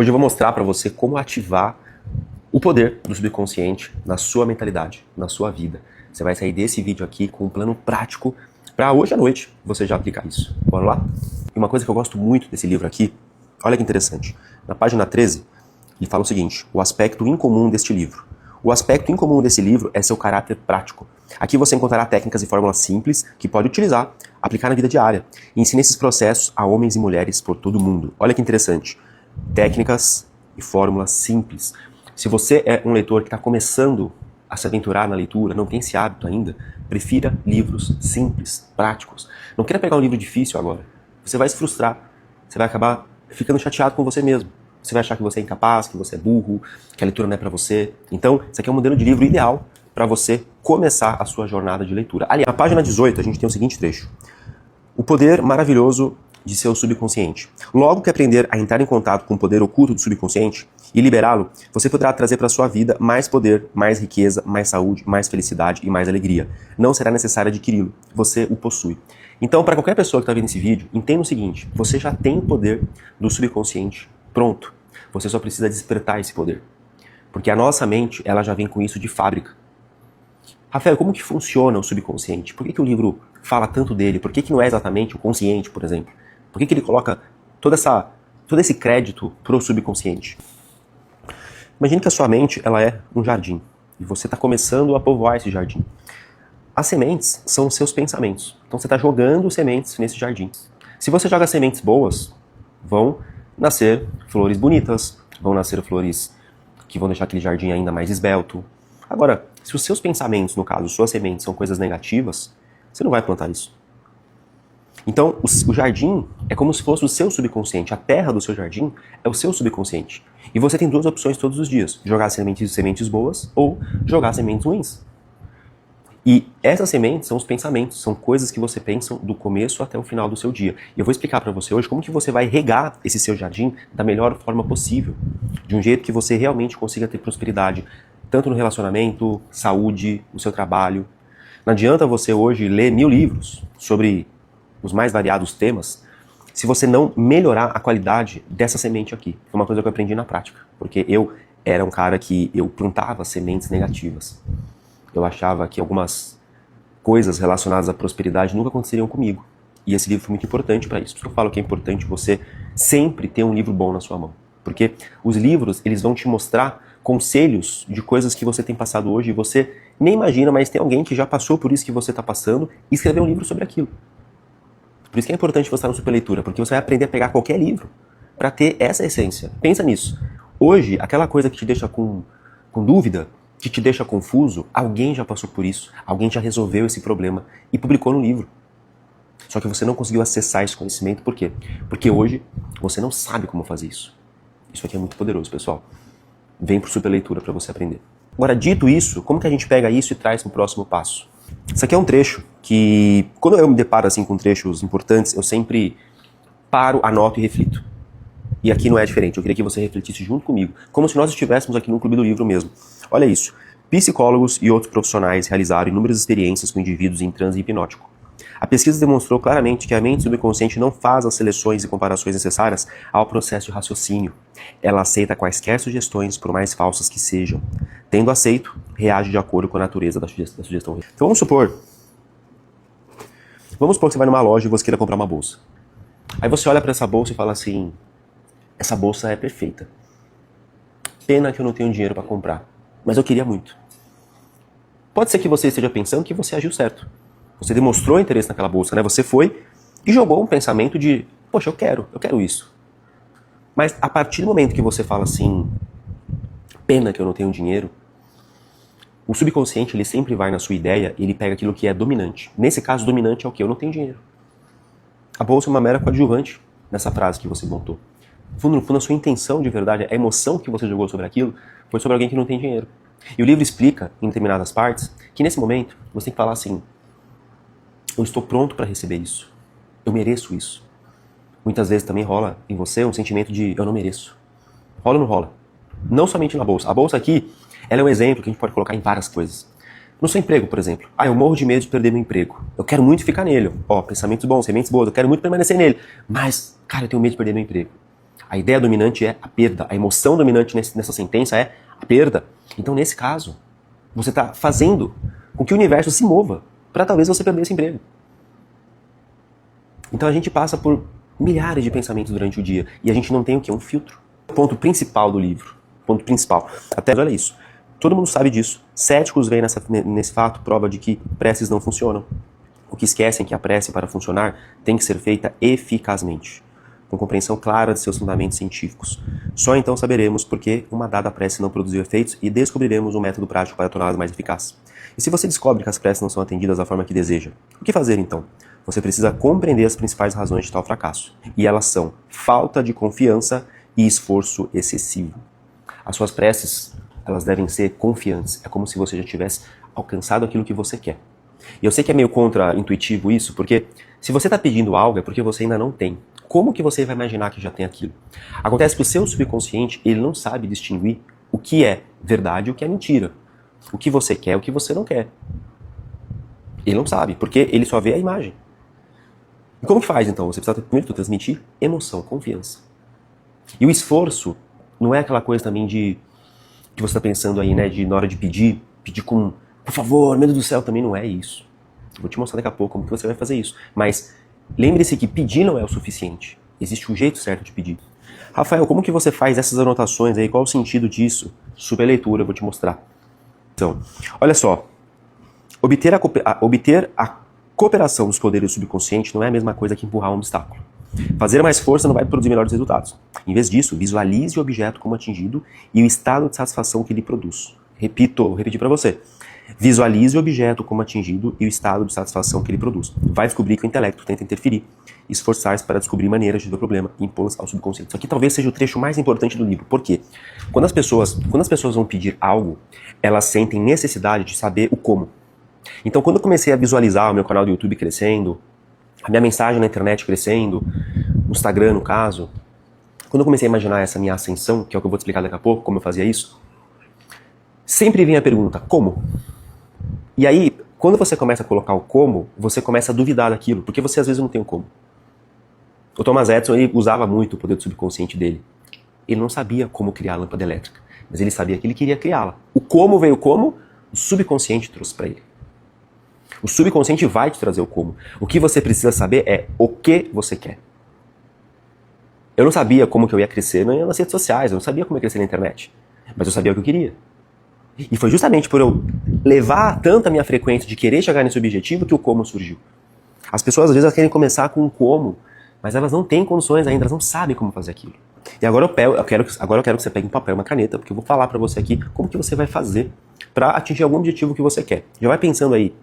Hoje eu vou mostrar para você como ativar o poder do subconsciente na sua mentalidade, na sua vida. Você vai sair desse vídeo aqui com um plano prático para hoje à noite você já aplicar isso. Bora lá? E uma coisa que eu gosto muito desse livro aqui, olha que interessante. Na página 13, ele fala o seguinte: o aspecto incomum deste livro. O aspecto incomum desse livro é seu caráter prático. Aqui você encontrará técnicas e fórmulas simples que pode utilizar, aplicar na vida diária. E ensina esses processos a homens e mulheres por todo o mundo. Olha que interessante. Técnicas e fórmulas simples. Se você é um leitor que está começando a se aventurar na leitura, não tem esse hábito ainda, prefira livros simples, práticos. Não queira pegar um livro difícil agora. Você vai se frustrar. Você vai acabar ficando chateado com você mesmo. Você vai achar que você é incapaz, que você é burro, que a leitura não é para você. Então, esse aqui é um modelo de livro ideal para você começar a sua jornada de leitura. Ali, na página 18, a gente tem o seguinte trecho. O poder maravilhoso de seu subconsciente. Logo que aprender a entrar em contato com o poder oculto do subconsciente e liberá-lo, você poderá trazer para a sua vida mais poder, mais riqueza, mais saúde, mais felicidade e mais alegria. Não será necessário adquiri-lo, você o possui. Então, para qualquer pessoa que está vendo esse vídeo, entenda o seguinte: você já tem o poder do subconsciente pronto. Você só precisa despertar esse poder. Porque a nossa mente, ela já vem com isso de fábrica. Rafael, como que funciona o subconsciente? Por que o livro fala tanto dele? Por que não é exatamente o consciente, por exemplo? Por que ele coloca todo esse crédito pro subconsciente? Imagine que a sua mente, ela é um jardim. E você está começando a povoar esse jardim. As sementes são os seus pensamentos. Então você está jogando sementes nesse jardim. Se você joga sementes boas, vão nascer flores bonitas, vão nascer flores que vão deixar aquele jardim ainda mais esbelto. Agora, se os seus pensamentos, no caso, suas sementes, são coisas negativas, você não vai plantar isso. Então, o jardim é como se fosse o seu subconsciente. A terra do seu jardim é o seu subconsciente. E você tem duas opções todos os dias: jogar sementes boas ou jogar sementes ruins. E essas sementes são os pensamentos, são coisas que você pensa do começo até o final do seu dia. E eu vou explicar para você hoje como que você vai regar esse seu jardim da melhor forma possível. De um jeito que você realmente consiga ter prosperidade, tanto no relacionamento, saúde, no seu trabalho. Não adianta você hoje ler 1000 livros sobre os mais variados temas se você não melhorar a qualidade dessa semente aqui. Foi uma coisa que eu aprendi na prática. Porque eu era um cara que eu plantava sementes negativas. Eu achava que algumas coisas relacionadas à prosperidade nunca aconteceriam comigo. E esse livro foi muito importante para isso. Por isso que eu falo que é importante você sempre ter um livro bom na sua mão. Porque os livros, eles vão te mostrar conselhos de coisas que você tem passado hoje e você nem imagina, mas tem alguém que já passou por isso que você está passando e escreveu um livro sobre aquilo. Por isso que é importante você estar no Superleitura, porque você vai aprender a pegar qualquer livro para ter essa essência. Pensa nisso. Hoje, aquela coisa que te deixa com dúvida, que te deixa confuso, alguém já passou por isso, alguém já resolveu esse problema e publicou no livro. Só que você não conseguiu acessar esse conhecimento, por quê? Porque hoje você não sabe como fazer isso. Isso aqui é muito poderoso, pessoal. Vem pro Superleitura para você aprender. Agora, dito isso, como que a gente pega isso e traz pro próximo passo? Isso aqui é um trecho que, quando eu me deparo assim com trechos importantes, eu sempre paro, anoto e reflito. E aqui não é diferente, eu queria que você refletisse junto comigo, como se nós estivéssemos aqui no Clube do Livro mesmo. Olha isso. Psicólogos e outros profissionais realizaram inúmeras experiências com indivíduos em transe hipnótico. A pesquisa demonstrou claramente que a mente subconsciente não faz as seleções e comparações necessárias ao processo de raciocínio. Ela aceita quaisquer sugestões, por mais falsas que sejam. Tendo aceito, reage de acordo com a natureza da sugestão. Então vamos supor que você vai numa loja e você queira comprar uma bolsa. Aí você olha para essa bolsa e fala assim: essa bolsa é perfeita. Pena que eu não tenho dinheiro para comprar, mas eu queria muito. Pode ser que você esteja pensando que você agiu certo. Você demonstrou interesse naquela bolsa, né? Você foi e jogou um pensamento de: poxa, eu quero isso. Mas a partir do momento que você fala assim: pena que eu não tenho dinheiro, o subconsciente, ele sempre vai na sua ideia e ele pega aquilo que é dominante. Nesse caso, dominante é o quê? Eu não tenho dinheiro. A bolsa é uma mera coadjuvante nessa frase que você montou. No fundo, a sua intenção de verdade, a emoção que você jogou sobre aquilo, foi sobre alguém que não tem dinheiro. E o livro explica, em determinadas partes, que nesse momento, você tem que falar assim: eu estou pronto para receber isso. Eu mereço isso. Muitas vezes também rola em você um sentimento de: eu não mereço. Rola ou não rola? Não somente na bolsa. A bolsa aqui, ela é um exemplo que a gente pode colocar em várias coisas. No seu emprego, por exemplo. Eu morro de medo de perder meu emprego. Eu quero muito ficar nele. Pensamentos bons, sementes boas, eu quero muito permanecer nele. Mas, cara, eu tenho medo de perder meu emprego. A ideia dominante é a perda. A emoção dominante nessa sentença é a perda. Então, nesse caso, você está fazendo com que o universo se mova para talvez você perder esse emprego. Então a gente passa por milhares de pensamentos durante o dia e a gente não tem o quê? Um filtro. O ponto principal do livro. Ponto principal. Até olha isso. Todo mundo sabe disso. Céticos veem nesse fato prova de que preces não funcionam. O que esquecem que a prece, para funcionar, tem que ser feita eficazmente, com compreensão clara de seus fundamentos científicos. Só então saberemos por que uma dada prece não produziu efeitos e descobriremos um método prático para torná-las mais eficazes. E se você descobre que as preces não são atendidas da forma que deseja, o que fazer então? Você precisa compreender as principais razões de tal fracasso. E elas são falta de confiança e esforço excessivo. As suas preces, elas devem ser confiantes. É como se você já tivesse alcançado aquilo que você quer. E eu sei que é meio contra-intuitivo isso, porque se você está pedindo algo é porque você ainda não tem. Como que você vai imaginar que já tem aquilo? Acontece que o seu subconsciente, ele não sabe distinguir o que é verdade e o que é mentira. O que você quer e o que você não quer. Ele não sabe, porque ele só vê a imagem. E como que faz então? Você precisa primeiro transmitir emoção, confiança. E o esforço não é aquela coisa também de que você está pensando aí, né, de na hora de pedir com, por favor, meu Deus do céu, também não é isso. Vou te mostrar daqui a pouco como que você vai fazer isso. Mas lembre-se que pedir não é o suficiente. Existe um jeito certo de pedir. Rafael, como que você faz essas anotações aí? Qual o sentido disso? Super leitura, eu vou te mostrar. Então, olha só. Obter a cooperação dos poderes do subconsciente não é a mesma coisa que empurrar um obstáculo. Fazer mais força não vai produzir melhores resultados. Em vez disso, visualize o objeto como atingido e o estado de satisfação que ele produz. Vou repetir para você. Visualize o objeto como atingido e o estado de satisfação que ele produz. Vai descobrir que o intelecto tenta interferir, esforçar-se para descobrir maneiras de resolver o problema e impô-las ao subconsciente. Isso aqui talvez seja o trecho mais importante do livro. Por quê? Quando as pessoas vão pedir algo, elas sentem necessidade de saber o como. Então, quando eu comecei a visualizar o meu canal do YouTube crescendo, a minha mensagem na internet crescendo, no Instagram, no caso, quando eu comecei a imaginar essa minha ascensão, que é o que eu vou te explicar daqui a pouco, como eu fazia isso, sempre vinha a pergunta, como? E aí, quando você começa a colocar o como, você começa a duvidar daquilo, porque você às vezes não tem o como. O Thomas Edison, ele usava muito o poder do subconsciente dele. Ele não sabia como criar a lâmpada elétrica, mas ele sabia que ele queria criá-la. O como veio como, o subconsciente trouxe para ele. O subconsciente vai te trazer o como. O que você precisa saber é o que você quer. Eu não sabia como que eu ia crescer nas redes sociais, eu não sabia como eu ia crescer na internet, mas eu sabia o que eu queria. E foi justamente por eu levar tanto a minha frequência de querer chegar nesse objetivo que o como surgiu. As pessoas às vezes elas querem começar com um como, mas elas não têm condições ainda, elas não sabem como fazer aquilo. E agora eu quero que você pegue um papel e uma caneta, porque eu vou falar pra você aqui como que você vai fazer pra atingir algum objetivo que você quer. Já vai pensando aí,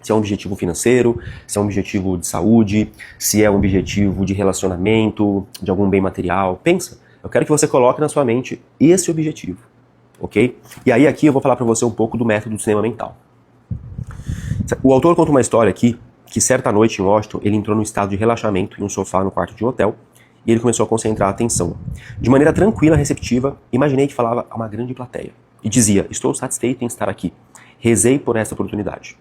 se é um objetivo financeiro, se é um objetivo de saúde, se é um objetivo de relacionamento, de algum bem material. Pensa, eu quero que você coloque na sua mente esse objetivo, ok? E aí aqui eu vou falar para você um pouco do método do cinema mental. O autor conta uma história aqui, que certa noite em Washington, ele entrou num estado de relaxamento em um sofá no quarto de um hotel, e ele começou a concentrar a atenção. De maneira tranquila, receptiva, imaginei que falava a uma grande plateia. E dizia, estou satisfeito em estar aqui. Rezei por essa oportunidade.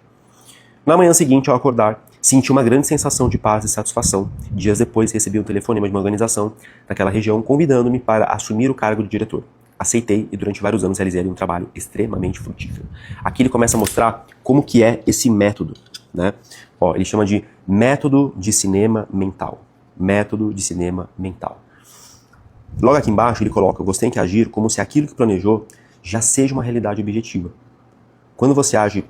Na manhã seguinte, ao acordar, senti uma grande sensação de paz e satisfação. Dias depois, recebi um telefonema de uma organização daquela região convidando-me para assumir o cargo de diretor. Aceitei e durante vários anos realizei um trabalho extremamente frutífero. Aqui ele começa a mostrar como que é esse método, né? Ó, ele chama de método de cinema mental. Método de cinema mental. Logo aqui embaixo ele coloca, você tem que agir como se aquilo que planejou já seja uma realidade objetiva. Quando você age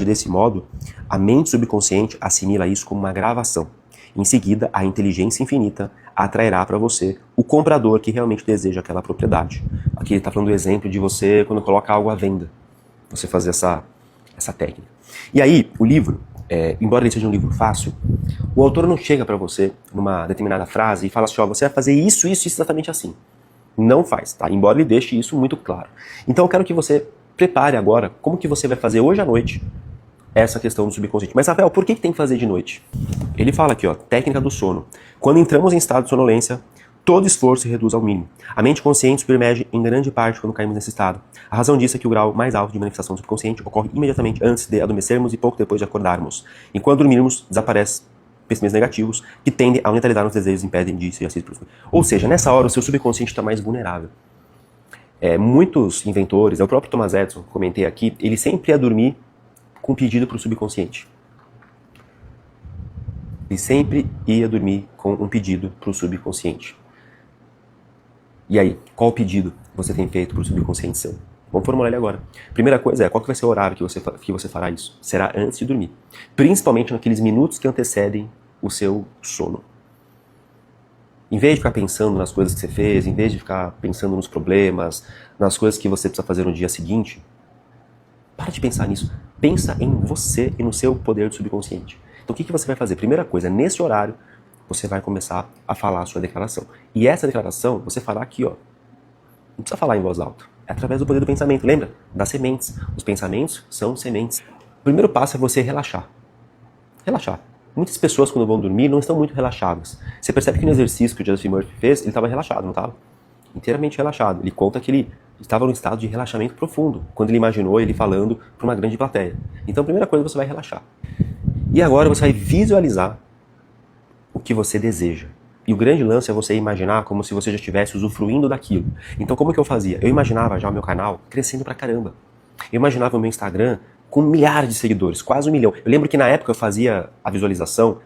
desse modo, a mente subconsciente assimila isso como uma gravação. Em seguida, a inteligência infinita atrairá para você o comprador que realmente deseja aquela propriedade. Aqui ele está falando do exemplo de você, quando coloca algo à venda, você fazer essa técnica. E aí, o livro, embora ele seja um livro fácil, o autor não chega para você numa determinada frase e fala assim, ó, você vai fazer isso exatamente assim. Não faz, tá? Embora ele deixe isso muito claro. Então eu quero que você prepare agora como que você vai fazer hoje à noite essa questão do subconsciente. Mas, Rafael, por que tem que fazer de noite? Ele fala aqui, ó, técnica do sono. Quando entramos em estado de sonolência, todo esforço se reduz ao mínimo. A mente consciente submerge em grande parte quando caímos nesse estado. A razão disso é que o grau mais alto de manifestação do subconsciente ocorre imediatamente antes de adormecermos e pouco depois de acordarmos. Enquanto dormirmos, desaparece pensamentos negativos que tendem a neutralizar os desejos e impedem de ser assim profundo. Ou seja, nessa hora o seu subconsciente está mais vulnerável. Muitos inventores, o próprio Thomas Edison, comentei aqui, ele sempre ia dormir com um pedido para o subconsciente. Ele sempre ia dormir com um pedido para o subconsciente. E aí, qual pedido você tem feito para o subconsciente seu? Vamos formular ele agora. Primeira coisa qual que vai ser o horário que você fará isso? Será antes de dormir. Principalmente naqueles minutos que antecedem o seu sono. Em vez de ficar pensando nas coisas que você fez, em vez de ficar pensando nos problemas, nas coisas que você precisa fazer no dia seguinte, para de pensar nisso. Pensa em você e no seu poder do subconsciente. Então o que você vai fazer? Primeira coisa, nesse horário, você vai começar a falar a sua declaração. E essa declaração você fará aqui, ó. Não precisa falar em voz alta. É através do poder do pensamento. Lembra? Das sementes. Os pensamentos são sementes. O primeiro passo é você relaxar. Relaxar. Muitas pessoas, quando vão dormir, não estão muito relaxadas. Você percebe que no exercício que o Justin Murphy fez, ele estava relaxado, não estava? Inteiramente relaxado. Ele conta que ele estava num estado de relaxamento profundo, quando ele imaginou ele falando para uma grande plateia. Então, a primeira coisa, você vai relaxar. E agora você vai visualizar o que você deseja. E o grande lance é você imaginar como se você já estivesse usufruindo daquilo. Então, como que eu fazia? Eu imaginava já o meu canal crescendo pra caramba. Eu imaginava o meu Instagram com milhares de seguidores, quase 1 milhão. Eu lembro que na época eu fazia a visualização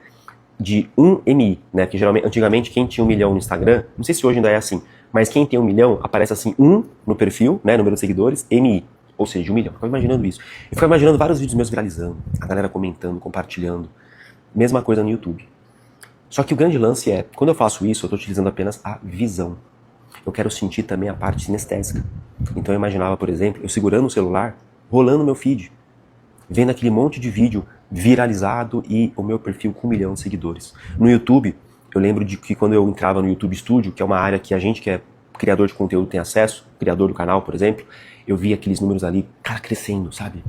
de 1 MI, né? Que geralmente, antigamente, quem tinha 1 milhão no Instagram, não sei se hoje ainda é assim, mas quem tem 1 milhão, aparece assim, 1 no perfil, né? Número de seguidores, MI. Ou seja, 1 milhão. Eu ficava imaginando isso. Eu ficava imaginando vários vídeos meus viralizando, a galera comentando, compartilhando. Mesma coisa no YouTube. Só que o grande lance é, quando eu faço isso, eu estou utilizando apenas a visão. Eu quero sentir também a parte sinestésica. Então eu imaginava, por exemplo, eu segurando o celular, rolando meu feed, vendo aquele monte de vídeo viralizado e o meu perfil com 1 milhão de seguidores. No YouTube, eu lembro de que quando eu entrava no YouTube Studio, que é uma área que a gente que é criador de conteúdo tem acesso, criador do canal, por exemplo, eu via aqueles números ali, cara, crescendo, sabe?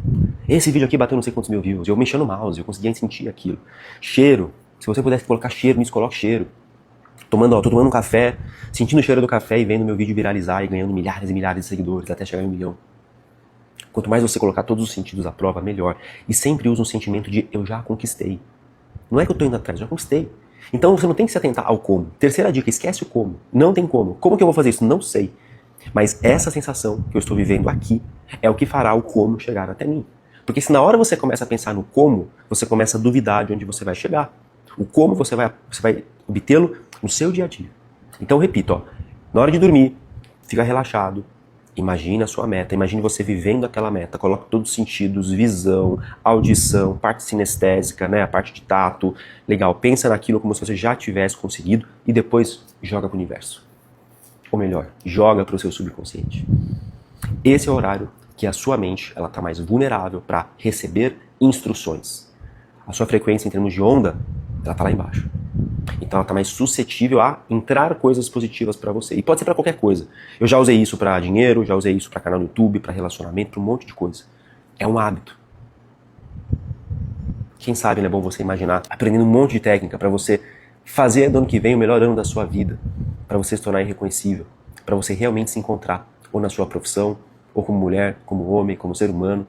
Esse vídeo aqui bateu não sei quantos mil views, eu mexendo no mouse, eu conseguia sentir aquilo. Cheiro. Se você pudesse colocar cheiro nisso, coloque cheiro. Tô tomando um café, sentindo o cheiro do café e vendo meu vídeo viralizar e ganhando milhares e milhares de seguidores até chegar em 1 milhão. Quanto mais você colocar todos os sentidos à prova, melhor. E sempre usa um sentimento de eu já conquistei. Não é que eu tô indo atrás, eu já conquistei. Então você não tem que se atentar ao como. Terceira dica, esquece o como. Não tem como. Como que eu vou fazer isso? Não sei. Mas essa sensação que eu estou vivendo aqui é o que fará o como chegar até mim. Porque se na hora você começa a pensar no como, você começa a duvidar de onde você vai chegar. O como você vai obtê-lo no seu dia a dia. Então, repito, ó, na hora de dormir, fica relaxado, imagine a sua meta, imagine você vivendo aquela meta, coloque todos os sentidos, visão, audição, parte sinestésica, né, a parte de tato, legal, pensa naquilo como se você já tivesse conseguido e depois joga para o universo. Ou melhor, joga para o seu subconsciente. Esse é o horário que a sua mente ela está mais vulnerável para receber instruções. A sua frequência em termos de onda ela tá lá embaixo. Então ela tá mais suscetível a entrar coisas positivas para você. E pode ser para qualquer coisa. Eu já usei isso para dinheiro, já usei isso para canal no YouTube, para relacionamento, para um monte de coisa. É um hábito. Quem sabe, né, é bom você imaginar aprendendo um monte de técnica para você fazer do ano que vem o melhor ano da sua vida, para você se tornar irreconhecível, para você realmente se encontrar ou na sua profissão, ou como mulher, como homem, como ser humano.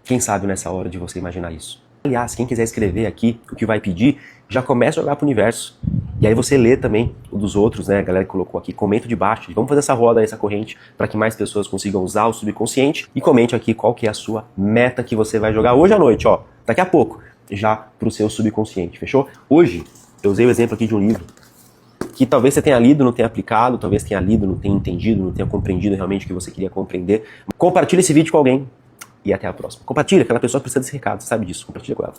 Quem sabe nessa hora de você imaginar isso. Aliás, quem quiser escrever aqui o que vai pedir, já começa a jogar pro universo. E aí você lê também o dos outros, né? A galera que colocou aqui, comenta de baixo. Vamos fazer essa roda, essa corrente, para que mais pessoas consigam usar o subconsciente. E comente aqui qual que é a sua meta que você vai jogar hoje à noite, ó. Daqui a pouco, já pro seu subconsciente, fechou? Hoje, eu usei o exemplo aqui de um livro que talvez você tenha lido, não tenha aplicado, talvez tenha lido, não tenha entendido, não tenha compreendido realmente o que você queria compreender. Compartilhe esse vídeo com alguém. E até a próxima. Compartilha, aquela pessoa precisa desse recado, você sabe disso. Compartilha com ela.